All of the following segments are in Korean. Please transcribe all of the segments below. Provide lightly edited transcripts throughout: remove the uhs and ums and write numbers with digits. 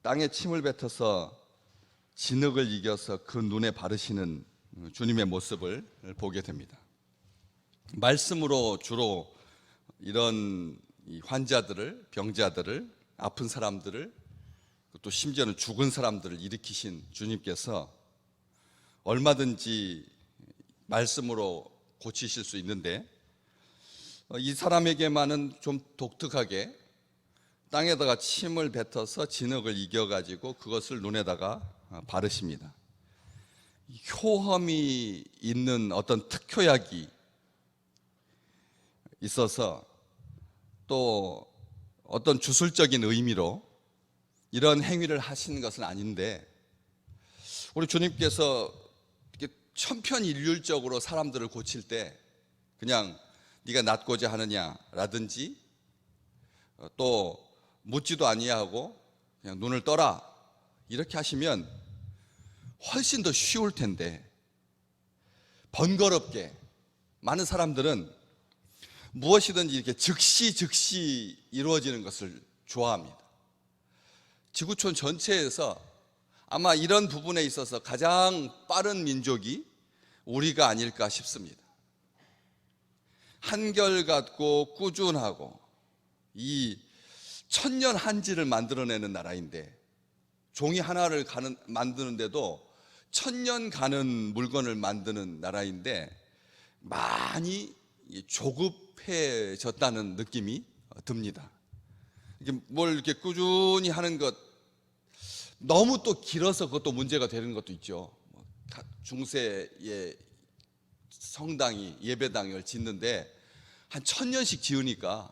땅에 침을 뱉어서 진흙을 이겨서 그 눈에 바르시는 주님의 모습을 보게 됩니다. 말씀으로 주로 이런 환자들을, 병자들을, 아픈 사람들을, 또 심지어는 죽은 사람들을 일으키신 주님께서 얼마든지 말씀으로 고치실 수 있는데, 이 사람에게만은 좀 독특하게 땅에다가 침을 뱉어서 진흙을 이겨가지고 그것을 눈에다가 바르십니다. 효험이 있는 어떤 특효약이 있어서 또 어떤 주술적인 의미로 이런 행위를 하시는 것은 아닌데, 우리 주님께서 이렇게 천편일률적으로 사람들을 고칠 때 그냥 네가 낫고자 하느냐라든지 또 묻지도 아니하고 그냥 눈을 떠라 이렇게 하시면 훨씬 더 쉬울 텐데, 번거롭게 많은 사람들은 무엇이든지 이렇게 즉시 이루어지는 것을 좋아합니다. 지구촌 전체에서 아마 이런 부분에 있어서 가장 빠른 민족이 우리가 아닐까 싶습니다. 한결같고 꾸준하고 이 천년 한지를 만들어내는 나라인데, 종이 하나를 만드는데도 천년 가는 물건을 만드는 나라인데 많이 조급해졌다는 느낌이 듭니다. 이게 뭘 이렇게 꾸준히 하는 것, 너무 또 길어서 그것도 문제가 되는 것도 있죠. 중세의 성당이 예배당을 짓는데 한 1000년씩 지으니까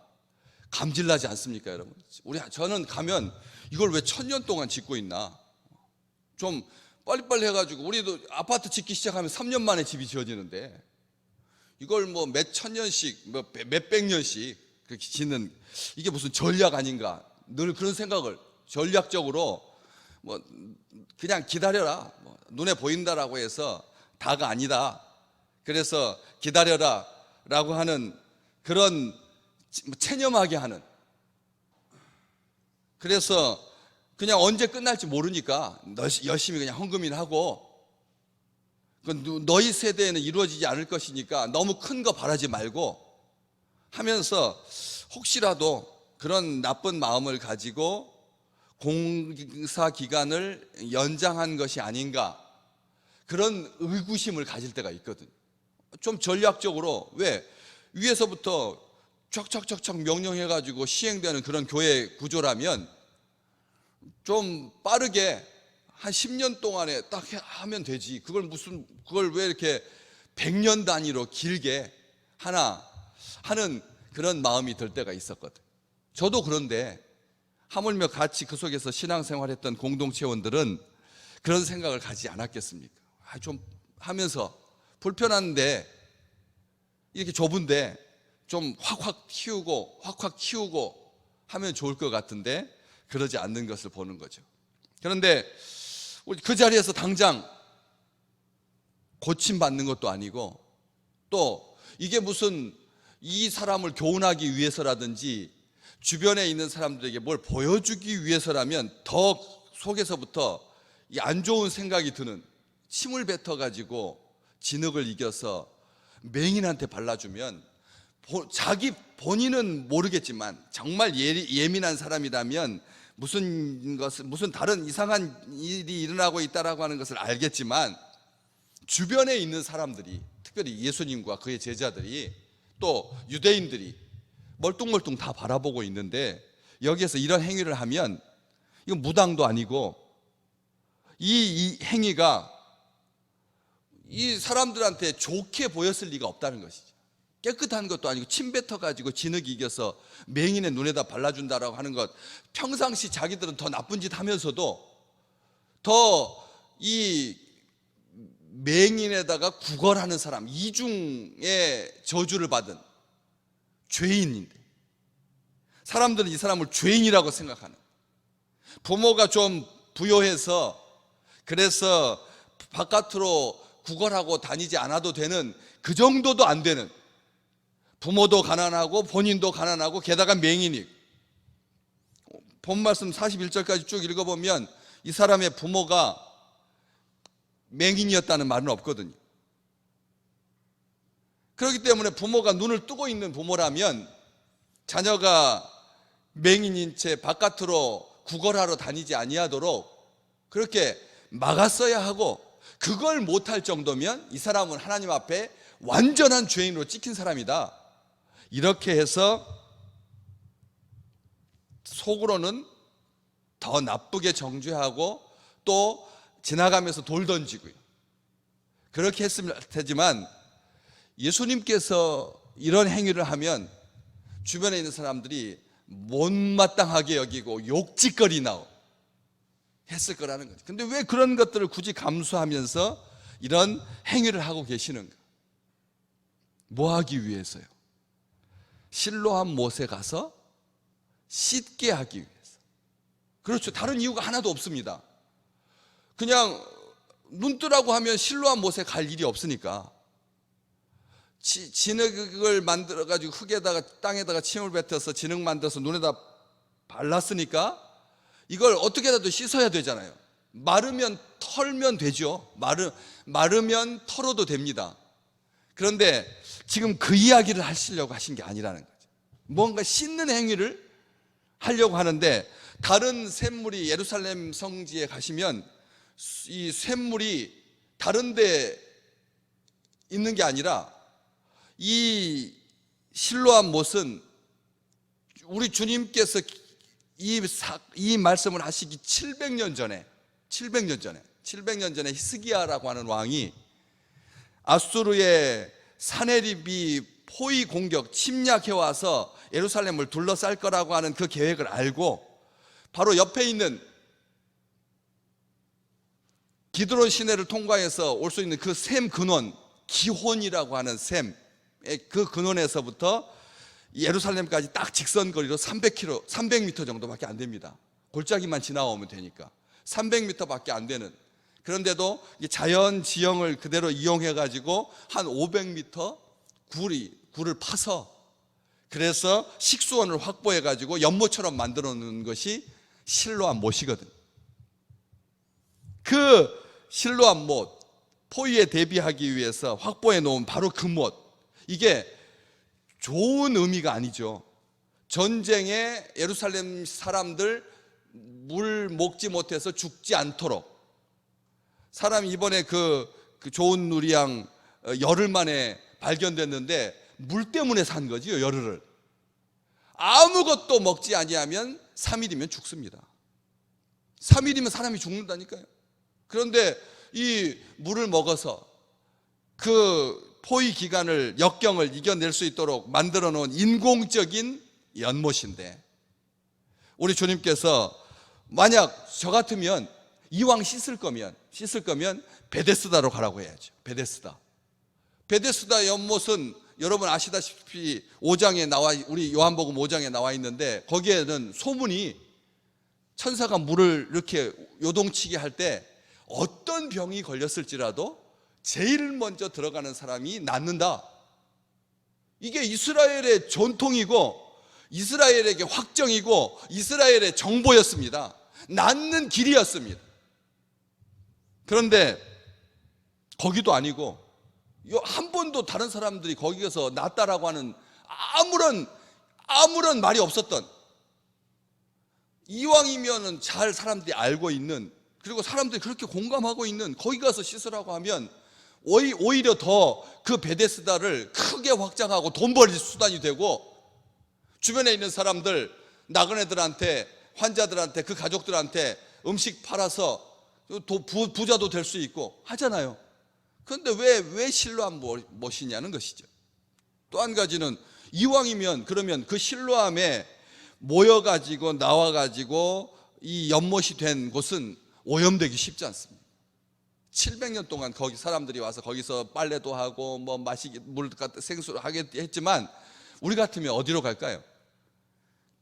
감질나지 않습니까, 여러분? 저는 가면 이걸 왜 1000년 동안 짓고 있나? 좀 빨리빨리 해가지고, 우리도 아파트 짓기 시작하면 3년 만에 집이 지어지는데 이걸 뭐 몇 천년씩, 몇백 년씩 그렇게 짓는, 이게 무슨 전략 아닌가? 늘 그런 생각을, 전략적으로 뭐 그냥 기다려라, 뭐 눈에 보인다라고 해서 다가 아니다, 그래서 기다려라 라고 하는 그런 체념하게 하는, 그래서 그냥 언제 끝날지 모르니까 열심히 그냥 헌금이나 하고, 너희 세대에는 이루어지지 않을 것이니까 너무 큰 거 바라지 말고 하면서 혹시라도 그런 나쁜 마음을 가지고 공사 기간을 연장한 것이 아닌가, 그런 의구심을 가질 때가 있거든요. 좀 전략적으로, 왜 위에서부터 척척척척 명령해가지고 시행되는 그런 교회 구조라면 좀 빠르게 한 10년 동안에 딱 하면 되지, 그걸 왜 이렇게 100년 단위로 길게 하나 하는 그런 마음이 들 때가 있었거든. 저도 그런데 하물며 같이 그 속에서 신앙생활했던 공동체원들은 그런 생각을 가지지 않았겠습니까? 좀 하면서 불편한데, 이렇게 좁은데 좀 확확 키우고 하면 좋을 것 같은데 그러지 않는 것을 보는 거죠. 그런데 그 자리에서 당장 고침받는 것도 아니고, 또 이게 무슨 이 사람을 교훈하기 위해서라든지 주변에 있는 사람들에게 뭘 보여주기 위해서라면 더 속에서부터 이 안 좋은 생각이 드는, 침을 뱉어가지고 진흙을 이겨서 맹인한테 발라주면 자기 본인은 모르겠지만 정말 예민한 사람이라면 무슨 다른 이상한 일이 일어나고 있다라고 하는 것을 알겠지만, 주변에 있는 사람들이, 특별히 예수님과 그의 제자들이 또 유대인들이 멀뚱멀뚱 다 바라보고 있는데, 여기에서 이런 행위를 하면 이건 무당도 아니고, 이 행위가 이 사람들한테 좋게 보였을 리가 없다는 것이죠. 깨끗한 것도 아니고 침 뱉어가지고 진흙 이겨서 맹인의 눈에다 발라준다라고 하는 것, 평상시 자기들은 더 나쁜 짓 하면서도 더 이 맹인에다가 구걸하는 사람, 이중의 저주를 받은 죄인인데, 사람들은 이 사람을 죄인이라고 생각하는, 부모가 좀 부요해서 그래서 바깥으로 구걸하고 다니지 않아도 되는, 그 정도도 안 되는, 부모도 가난하고 본인도 가난하고 게다가 맹인이, 본 말씀 41절까지 쭉 읽어보면 이 사람의 부모가 맹인이었다는 말은 없거든요. 그렇기 때문에 부모가 눈을 뜨고 있는 부모라면 자녀가 맹인인 채 바깥으로 구걸하러 다니지 아니하도록 그렇게 막았어야 하고, 그걸 못할 정도면 이 사람은 하나님 앞에 완전한 죄인으로 찍힌 사람이다. 이렇게 해서 속으로는 더 나쁘게 정죄하고 또 지나가면서 돌 던지고요. 그렇게 했으면 하지만 예수님께서 이런 행위를 하면 주변에 있는 사람들이 못마땅하게 여기고 욕짓거리나 했을 거라는 거죠. 근데 왜 그런 것들을 굳이 감수하면서 이런 행위를 하고 계시는가? 뭐 하기 위해서요? 실로암 못에 가서 씻게 하기 위해서. 그렇죠. 다른 이유가 하나도 없습니다. 그냥 눈 뜨라고 하면 실로암 못에 갈 일이 없으니까. 진흙을 만들어가지고 흙에다가 땅에다가 침을 뱉어서 진흙 만들어서 눈에다 발랐으니까 이걸 어떻게라도 씻어야 되잖아요. 마르면 털면 되죠. 마르면 털어도 됩니다. 그런데 지금 그 이야기를 하시려고 하신 게 아니라는 거죠. 뭔가 씻는 행위를 하려고 하는데, 다른 샘물이 예루살렘 성지에 가시면 이 샘물이 다른 데 있는 게 아니라 이 실로암 못은 우리 주님께서 이 말씀을 하시기 700년 전에 히스기야라고 하는 왕이 아수르의 사네립이 포위 공격, 침략해 와서 예루살렘을 둘러쌀 거라고 하는 그 계획을 알고 바로 옆에 있는 기드론 시내를 통과해서 올 수 있는 그 샘 근원, 기혼이라고 하는 샘, 그 근원에서부터 예루살렘까지 딱 직선거리로 300m 정도밖에 안 됩니다. 골짜기만 지나오면 되니까 300m밖에 안 되는, 그런데도 자연 지형을 그대로 이용해 가지고 한 500m 굴을 파서, 그래서 식수원을 확보해 가지고 연못처럼 만들어 놓은 것이 실로암 못이거든. 그 실로암 못, 포위에 대비하기 위해서 확보해 놓은 바로 그 못, 이게 좋은 의미가 아니죠. 전쟁에 예루살렘 사람들 물 먹지 못해서 죽지 않도록, 사람이 이번에 그 좋은 누리양 열흘 만에 발견됐는데 물 때문에 산 거지요. 열흘을 아무것도 먹지 아니하면 3일이면 죽습니다. 3일이면 사람이 죽는다니까요. 그런데 이 물을 먹어서 그 포위 기간을, 역경을 이겨낼 수 있도록 만들어 놓은 인공적인 연못인데, 우리 주님께서 만약 저 같으면 이왕 씻을 거면 베데스다로 가라고 해야죠. 베데스다 연못은 여러분 아시다시피 5장에 우리 요한복음 5장에 나와 있는데, 거기에는 소문이 천사가 물을 이렇게 요동치게 할 때 어떤 병이 걸렸을지라도 제일 먼저 들어가는 사람이 낫는다. 이게 이스라엘의 전통이고 이스라엘에게 확정이고 이스라엘의 정보였습니다. 낫는 길이었습니다. 그런데 거기도 아니고 한 번도 다른 사람들이 거기 가서 낫다라고 하는 아무런 말이 없었던, 이왕이면은 잘 사람들이 알고 있는, 그리고 사람들이 그렇게 공감하고 있는 거기 가서 씻으라고 하면 오히려 더 그 베데스다를 크게 확장하고 돈 벌 수단이 되고, 주변에 있는 사람들, 나그네들한테, 환자들한테, 그 가족들한테 음식 팔아서 부자도 될 수 있고 하잖아요. 그런데 왜 실로암 못이냐는 것이죠. 또 한 가지는, 이왕이면 그러면 그 실로암에 모여가지고 나와가지고 이 연못이 된 곳은 오염되기 쉽지 않습니다. 700년 동안 거기 사람들이 와서 거기서 빨래도 하고 뭐 물 같은 생수를 하게 했지만, 우리 같으면 어디로 갈까요?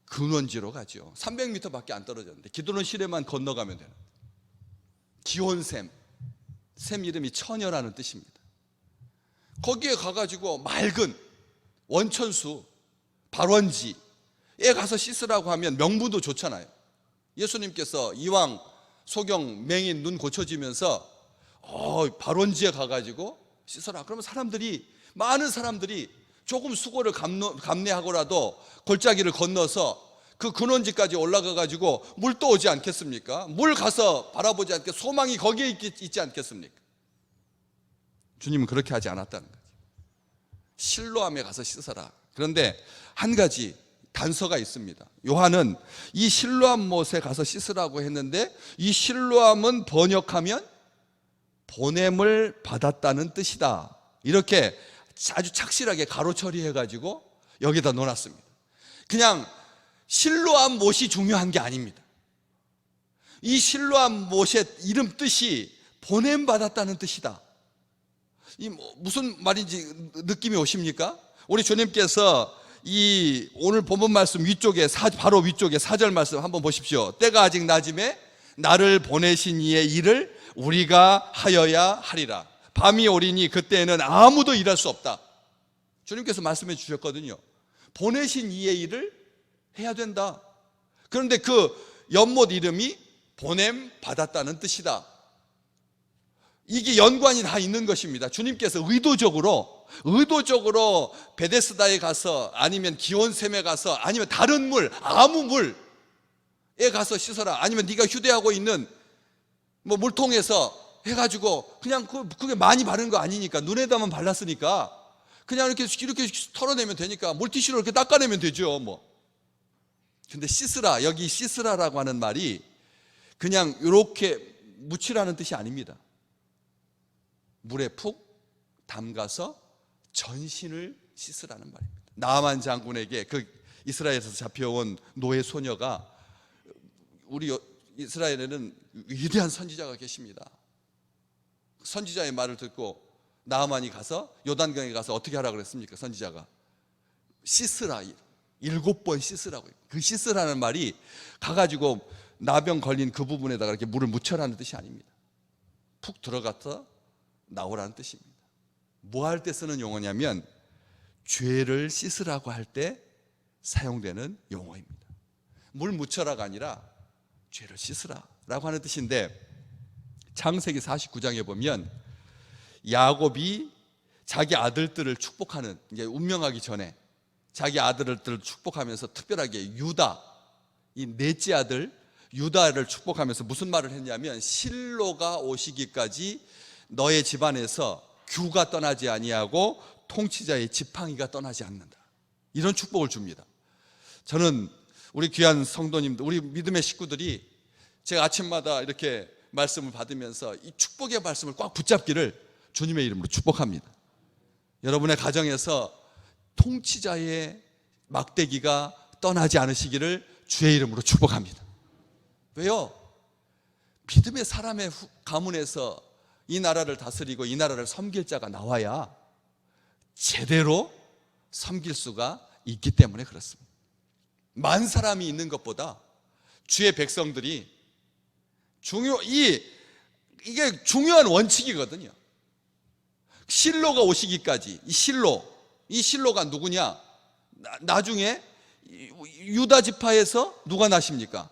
근원지로 가죠. 300m밖에 안 떨어졌는데 기드론 시내만 건너가면 되는 기혼샘, 샘 이름이 처녀라는 뜻입니다. 거기에 가가지고 맑은 원천수, 발원지에 가서 씻으라고 하면 명분도 좋잖아요. 예수님께서 이왕 소경 맹인 눈 고쳐지면서 발원지에 가가지고 씻어라. 그러면 많은 사람들이 조금 수고를 감내하고라도 골짜기를 건너서 그 근원지까지 올라가가지고 물 떠오지 않겠습니까? 물 가서 바라보지 않게 소망이 거기에 있지 않겠습니까? 주님은 그렇게 하지 않았다는 거죠. 실로암에 가서 씻어라. 그런데 한 가지 단서가 있습니다. 요한은 이 실로암 못에 가서 씻으라고 했는데 이 실로암은 번역하면 보냄을 받았다는 뜻이다. 이렇게 아주 착실하게 가로 처리해가지고 여기다 놓았습니다. 그냥 실로암 못이 중요한 게 아닙니다. 이 실로암 못의 이름 뜻이 보냄 받았다는 뜻이다. 무슨 말인지 느낌이 오십니까? 우리 주님께서 이 오늘 본문 말씀 위쪽에 바로 위쪽에 4절 말씀 한번 보십시오. 때가 아직 낮음에 나를 보내신 이의 일을 우리가 하여야 하리라. 밤이 오리니 그때에는 아무도 일할 수 없다. 주님께서 말씀해 주셨거든요. 보내신 이의 일을 해야 된다. 그런데 그 연못 이름이 보냄 받았다는 뜻이다. 이게 연관이 다 있는 것입니다. 주님께서 의도적으로 베데스다에 가서 아니면 기온샘에 가서 아니면 다른 아무 물에 가서 씻어라. 아니면 네가 휴대하고 있는 물통에서 해가지고 그냥 그게 많이 바른 거 아니니까 눈에다만 발랐으니까 그냥 이렇게 털어내면 되니까 물티슈로 이렇게 닦아내면 되죠. 근데 씻으라, 여기 씻으라라고 하는 말이 그냥 이렇게 묻히라는 뜻이 아닙니다. 물에 푹 담가서 전신을 씻으라는 말입니다. 나아만 장군에게 그 이스라엘에서 잡혀온 노예 소녀가, 우리 이스라엘에는 위대한 선지자가 계십니다. 선지자의 말을 듣고 나아만이 가서 요단강에 가서 어떻게 하라고 그랬습니까? 선지자가 씻으라, 7번 씻으라고. 그 씻으라는 말이 가가지고 나병 걸린 그 부분에다가 이렇게 물을 묻혀라는 뜻이 아닙니다. 푹 들어가서 나오라는 뜻입니다. 뭐 할 때 쓰는 용어냐면 죄를 씻으라고 할 때 사용되는 용어입니다. 물 묻혀라가 아니라 죄를 씻으라라고 하는 뜻인데, 창세기 49장에 보면 야곱이 자기 아들들을 축복하는, 이제 운명하기 전에 자기 아들들을 축복하면서 특별하게 유다, 이 넷째 아들 유다를 축복하면서 무슨 말을 했냐면, 실로가 오시기까지 너의 집안에서 규가 떠나지 아니하고 통치자의 지팡이가 떠나지 않는다. 이런 축복을 줍니다. 저는 우리 귀한 성도님들, 우리 믿음의 식구들이 제가 아침마다 이렇게 말씀을 받으면서 이 축복의 말씀을 꽉 붙잡기를 주님의 이름으로 축복합니다. 여러분의 가정에서 통치자의 막대기가 떠나지 않으시기를 주의 이름으로 축복합니다. 왜요? 믿음의 사람의 가문에서 이 나라를 다스리고 이 나라를 섬길 자가 나와야 제대로 섬길 수가 있기 때문에 그렇습니다. 만 사람이 있는 것보다 주의 백성들이 이게 중요한 원칙이거든요. 실로가 오시기까지, 이 실로가 누구냐? 나중에 유다 지파에서 누가 나십니까?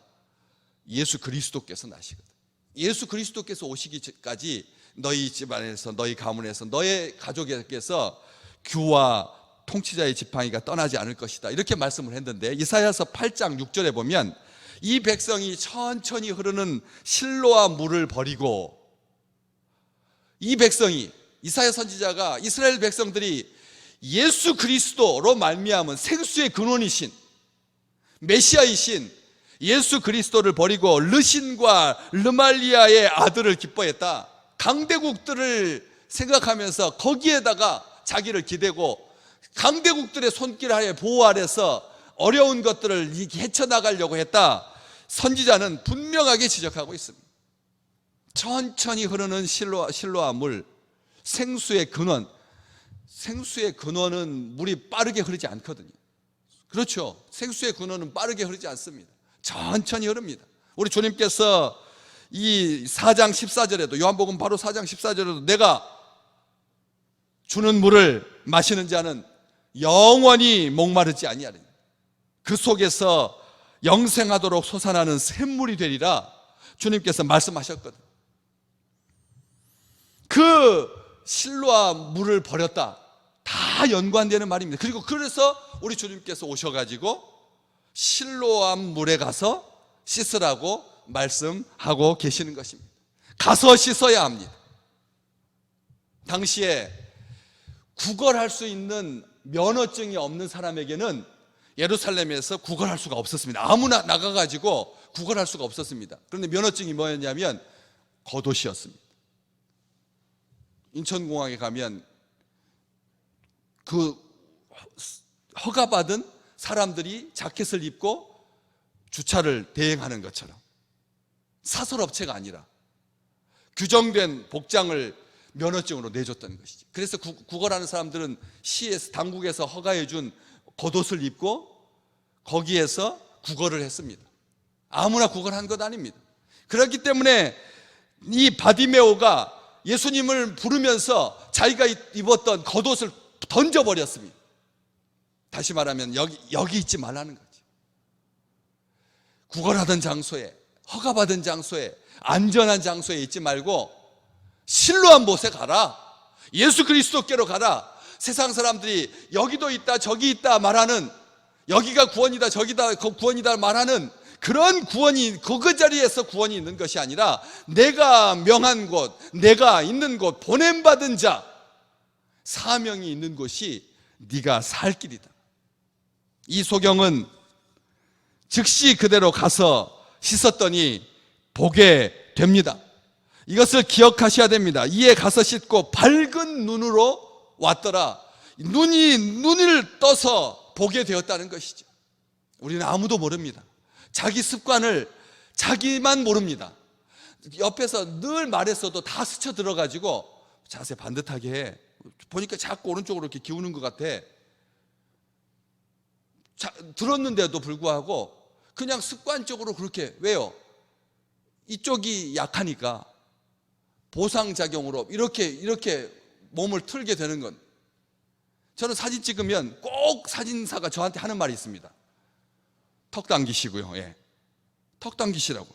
예수 그리스도께서 나시거든. 예수 그리스도께서 오시기까지 너희 집안에서, 너희 가문에서, 너의 가족에게서 규와 통치자의 지팡이가 떠나지 않을 것이다. 이렇게 말씀을 했는데, 이사야서 8장 6절에 보면 이 백성이 천천히 흐르는 실로와 물을 버리고, 이 백성이, 이사야 선지자가 이스라엘 백성들이 예수 그리스도로 말미암은 생수의 근원이신 메시아이신 예수 그리스도를 버리고 르신과 르말리아의 아들을 기뻐했다. 강대국들을 생각하면서 거기에다가 자기를 기대고 강대국들의 손길 아래 보호 아래서 어려운 것들을 헤쳐나가려고 했다. 선지자는 분명하게 지적하고 있습니다. 천천히 흐르는 실로와 물, 생수의 근원. 생수의 근원은 물이 빠르게 흐르지 않거든요. 그렇죠. 생수의 근원은 빠르게 흐르지 않습니다. 천천히 흐릅니다. 우리 주님께서 이 4장 14절에도, 요한복음 바로 4장 14절에도 내가 주는 물을 마시는 자는 영원히 목마르지 아니하리니 그 속에서 영생하도록 솟아나는 샘물이 되리라 주님께서 말씀하셨거든. 그 실로와 물을 버렸다, 다 연관되는 말입니다. 그리고 그래서 우리 주님께서 오셔가지고 실로암 물에 가서 씻으라고 말씀하고 계시는 것입니다. 가서 씻어야 합니다. 당시에 구걸할 수 있는 면허증이 없는 사람에게는 예루살렘에서 구걸할 수가 없었습니다. 아무나 나가가지고 구걸할 수가 없었습니다. 그런데 면허증이 뭐였냐면 겉옷이었습니다. 인천공항에 가면 그 허가받은 사람들이 자켓을 입고 주차를 대행하는 것처럼, 사설업체가 아니라 규정된 복장을 면허증으로 내줬던 것이죠. 그래서 구걸하는 사람들은 시에서, 당국에서 허가해준 겉옷을 입고 거기에서 구걸을 했습니다. 아무나 구걸한 것 아닙니다. 그렇기 때문에 이 바디메오가 예수님을 부르면서 자기가 입었던 겉옷을 던져버렸습니다. 다시 말하면 여기 있지 말라는 거지. 구걸하던 장소에, 허가받은 장소에, 안전한 장소에 있지 말고 실로암 못에 가라, 예수 그리스도께로 가라. 세상 사람들이 여기도 있다 저기 있다 말하는, 여기가 구원이다 저기다 구원이다 말하는 그런 구원이, 그 자리에서 구원이 있는 것이 아니라 내가 명한 곳, 내가 있는 곳, 보냄받은 자, 사명이 있는 곳이 네가 살 길이다. 이 소경은 즉시 그대로 가서 씻었더니 보게 됩니다. 이것을 기억하셔야 됩니다. 이에 가서 씻고 밝은 눈으로 왔더라. 눈을 떠서 보게 되었다는 것이죠. 우리는 아무도 모릅니다. 자기 습관을 자기만 모릅니다. 옆에서 늘 말했어도 다 스쳐 들어가지고 자세 반듯하게 해. 보니까 자꾸 오른쪽으로 이렇게 기우는 것 같아. 들었는데도 불구하고 그냥 습관적으로 그렇게, 왜요? 이쪽이 약하니까 보상작용으로 이렇게 몸을 틀게 되는 건. 저는 사진 찍으면 꼭 사진사가 저한테 하는 말이 있습니다. 턱 당기시고요. 예. 턱 당기시라고.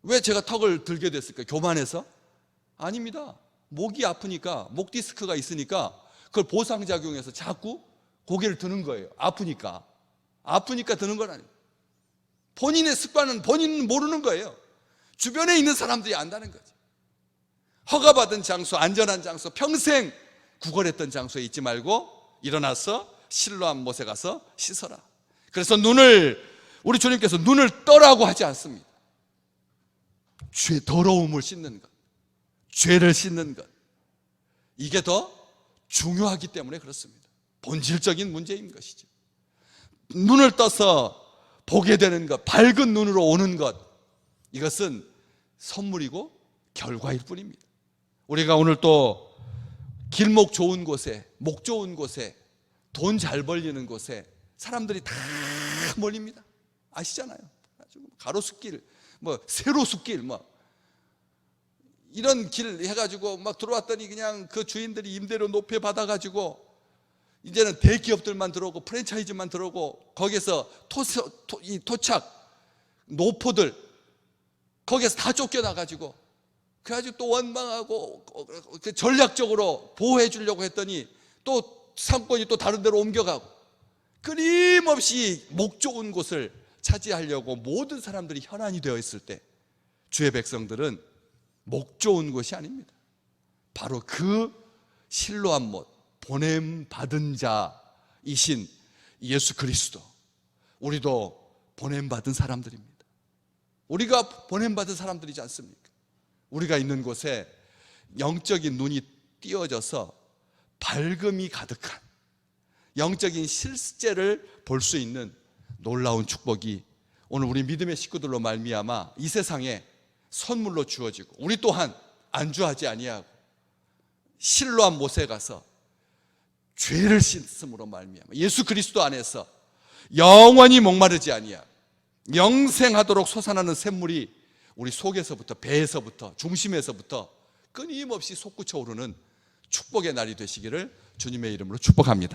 왜 제가 턱을 들게 됐을까요? 교만해서? 아닙니다. 목이 아프니까, 목 디스크가 있으니까 그걸 보상작용해서 자꾸 고개를 드는 거예요. 아프니까 드는 건 아니에요. 본인의 습관은 본인은 모르는 거예요. 주변에 있는 사람들이 안다는 거죠. 허가받은 장소, 안전한 장소, 평생 구걸했던 장소에 있지 말고 일어나서 실로암 못에 가서 씻어라. 그래서 우리 주님께서 눈을 떠라고 하지 않습니다. 더러움을 씻는 것, 죄를 씻는 것, 이게 더 중요하기 때문에 그렇습니다. 본질적인 문제인 것이죠. 눈을 떠서 보게 되는 것, 밝은 눈으로 오는 것, 이것은 선물이고 결과일 뿐입니다. 우리가 오늘 또 길목 좋은 곳에, 목 좋은 곳에, 돈 잘 벌리는 곳에 사람들이 다 몰립니다. 아시잖아요. 가로수길, 세로수길, 이런 길 해가지고 막 들어왔더니 그냥 그 주인들이 임대료 높여 받아가지고 이제는 대기업들만 들어오고 프랜차이즈만 들어오고 거기에서 토착 노포들 거기에서 다 쫓겨나가지고 그래가지고 또 원망하고 전략적으로 보호해 주려고 했더니 또 상권이 또 다른 데로 옮겨가고 끊임없이 목 좋은 곳을 차지하려고 모든 사람들이 현안이 되어 있을 때 주의 백성들은 목 좋은 곳이 아닙니다. 바로 그 실로암 못, 보냄받은 자이신 예수 그리스도, 우리도 보냄받은 사람들입니다. 우리가 보냄받은 사람들이지 않습니까? 우리가 있는 곳에 영적인 눈이 띄어져서 밝음이 가득한 영적인 실제를 볼 수 있는 놀라운 축복이 오늘 우리 믿음의 식구들로 말미암아 이 세상에 선물로 주어지고, 우리 또한 안주하지 아니하고 실로암 못에 가서 죄를 씻음으로 말미암아 예수 그리스도 안에서 영원히 목마르지 아니하고 영생하도록 솟아나는 샘물이 우리 속에서부터, 배에서부터, 중심에서부터 끊임없이 솟구쳐 오르는 축복의 날이 되시기를 주님의 이름으로 축복합니다.